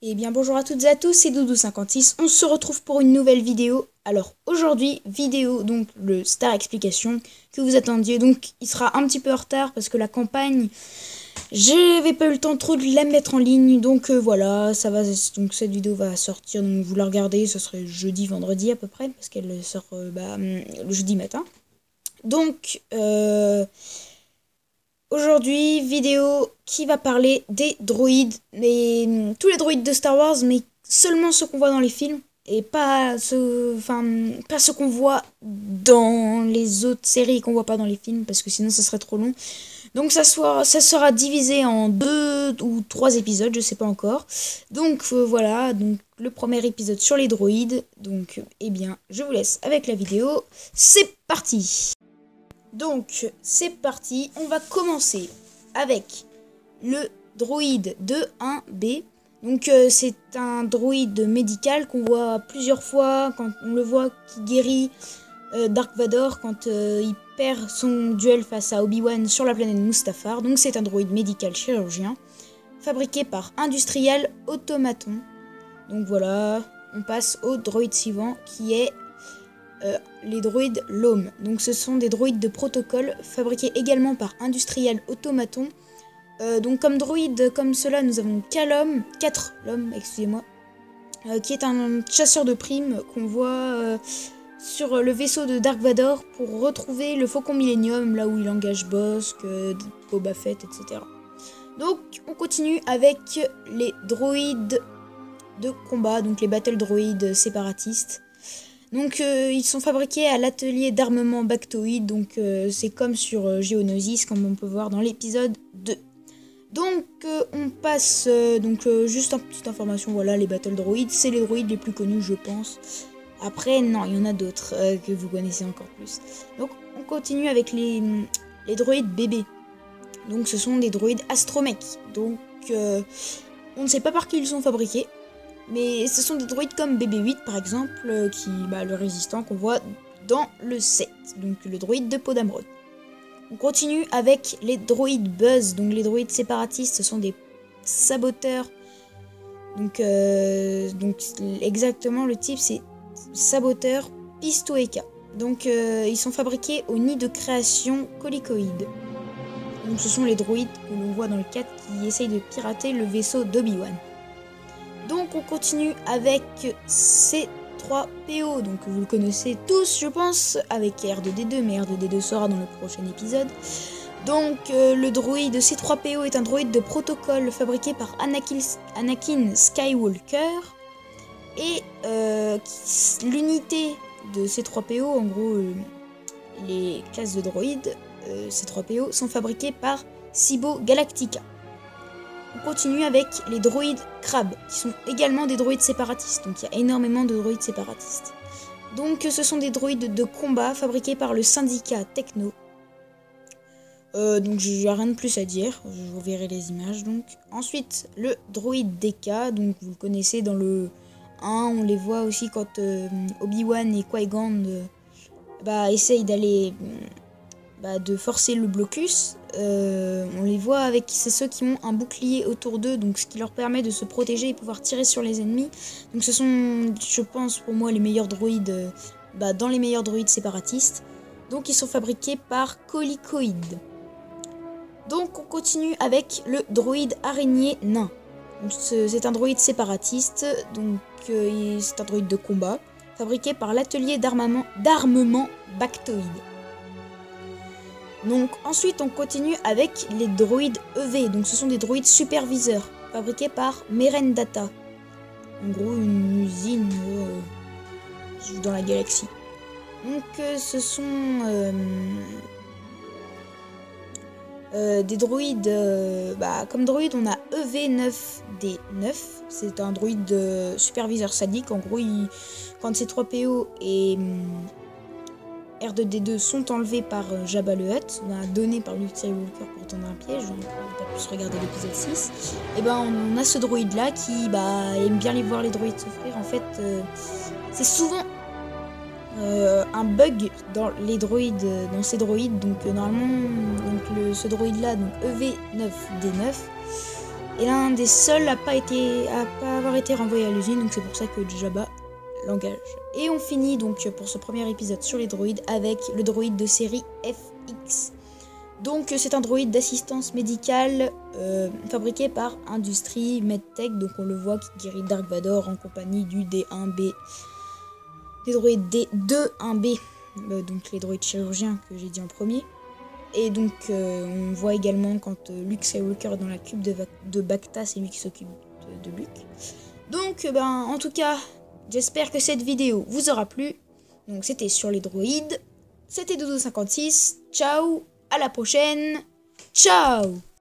Eh bien bonjour à toutes et à tous, c'est Doudou56, on se retrouve pour une nouvelle vidéo. Alors aujourd'hui, vidéo, donc le Star Explication que vous attendiez, donc il sera un petit peu en retard parce que la campagne, j'avais pas eu le temps trop de la mettre en ligne, donc voilà, ça va, donc cette vidéo va sortir, donc vous la regardez, ce serait jeudi, vendredi à peu près, parce qu'elle sort le jeudi matin. Donc aujourd'hui, vidéo qui va parler des droïdes, mais tous les droïdes de Star Wars, mais seulement ceux qu'on voit dans les films, et pas ceux qu'on voit dans les autres séries qu'on voit pas dans les films, parce que sinon ça serait trop long. Donc ça sera divisé en 2 ou 3 épisodes, je sais pas encore. Donc voilà, donc le premier épisode sur les droïdes. Donc eh bien, je vous laisse avec la vidéo. C'est parti! Donc, c'est parti, on va commencer avec le droïde 2-1B. Donc, c'est un droïde médical qu'on voit plusieurs fois quand on le voit qui guérit Dark Vador quand il perd son duel face à Obi-Wan sur la planète Mustafar. Donc, c'est un droïde médical chirurgien fabriqué par Industrial Automaton. Donc, voilà, on passe au droïde suivant qui est les droïdes LOM. Donc ce sont des droïdes de protocole fabriqués également par Industrial Automaton. Donc comme droïde comme cela, nous avons 4 LOM, excusez-moi, qui est un chasseur de primes qu'on voit sur le vaisseau de Dark Vador pour retrouver le Faucon Millenium, là où il engage Bossk, Boba Fett, etc. Donc on continue avec les droïdes de combat, donc les battle droïdes séparatistes. Donc ils sont fabriqués à l'atelier d'armement Bactoïde, donc c'est comme sur Geonosis, comme on peut voir dans l'épisode 2. Donc on passe, juste une petite information, voilà, les battle droïdes, c'est les droïdes les plus connus je pense. Après non, il y en a d'autres que vous connaissez encore plus. Donc on continue avec les droïdes bébés. Donc ce sont des droïdes astromech, donc on ne sait pas par qui ils sont fabriqués. Mais ce sont des droïdes comme BB-8 par exemple, le résistant qu'on voit dans le 7, donc le droïde de Podameron. On continue avec les droïdes Buzz, donc les droïdes séparatistes, ce sont des saboteurs. Donc exactement le type c'est saboteur Pistoeka. Donc ils sont fabriqués au nid de création Colicoïde. Donc ce sont les droïdes que l'on voit dans le 4 qui essayent de pirater le vaisseau d'Obi-Wan. Donc on continue avec C3PO, donc vous le connaissez tous je pense, avec R2D2, mais R2D2 sera dans le prochain épisode. Donc le droïde C3PO est un droïde de protocole fabriqué par Anakin Skywalker. Et l'unité de C3PO, en gros les classes de droïdes C3PO sont fabriquées par Cibo Galactica. On continue avec les droïdes crabes, qui sont également des droïdes séparatistes. Donc il y a énormément de droïdes séparatistes. Donc ce sont des droïdes de combat fabriqués par le syndicat Techno. Donc j'ai rien de plus à dire, vous verrez les images. Donc ensuite le droïde DK, donc vous le connaissez dans le 1, on les voit aussi quand Obi-Wan et Qui-Gon essayent d'aller de forcer le blocus. On les voit avec, c'est ceux qui ont un bouclier autour d'eux, donc ce qui leur permet de se protéger et pouvoir tirer sur les ennemis. Donc ce sont, je pense pour moi, les meilleurs droïdes, dans les meilleurs droïdes séparatistes. Donc ils sont fabriqués par Colicoïde. Donc on continue avec le droïde araignée nain. C'est un droïde séparatiste, donc c'est un droïde de combat, fabriqué par l'atelier d'armement Bactoïde. Donc ensuite on continue avec les droïdes EV, donc ce sont des droïdes superviseurs, fabriqués par Meren Data. En gros une usine dans la galaxie. Donc ce sont des droïdes, comme droïde on a EV9D9, c'est un droïde superviseur sadique, en gros quand C3PO et R2D2 sont enlevés par Jabba le Hutt, donné par Luke Skywalker pour tendre un piège, on n'a pas pu regarder l'épisode 6, et on a ce droïde là qui aime bien voir les droïdes souffrir. En fait c'est souvent un bug dans les droïdes, dans ces droïdes, donc normalement ce droïde là, donc EV9D9, Et l'un des seuls à pas avoir été renvoyé à l'usine, donc c'est pour ça que Jabba l'engage. Et on finit donc pour ce premier épisode sur les droïdes avec le droïde de série FX. Donc c'est un droïde d'assistance médicale fabriqué par Industrie Medtech, donc on le voit qui guérit Dark Vador en compagnie du D1B, des droïdes D21B, donc les droïdes chirurgiens que j'ai dit en premier. Et donc on voit également quand Luke Skywalker est dans la cube de Bacta, c'est lui qui s'occupe de Luke. Donc en tout cas, j'espère que cette vidéo vous aura plu. Donc c'était sur les droïdes, c'était Dodo56, ciao, à la prochaine, ciao.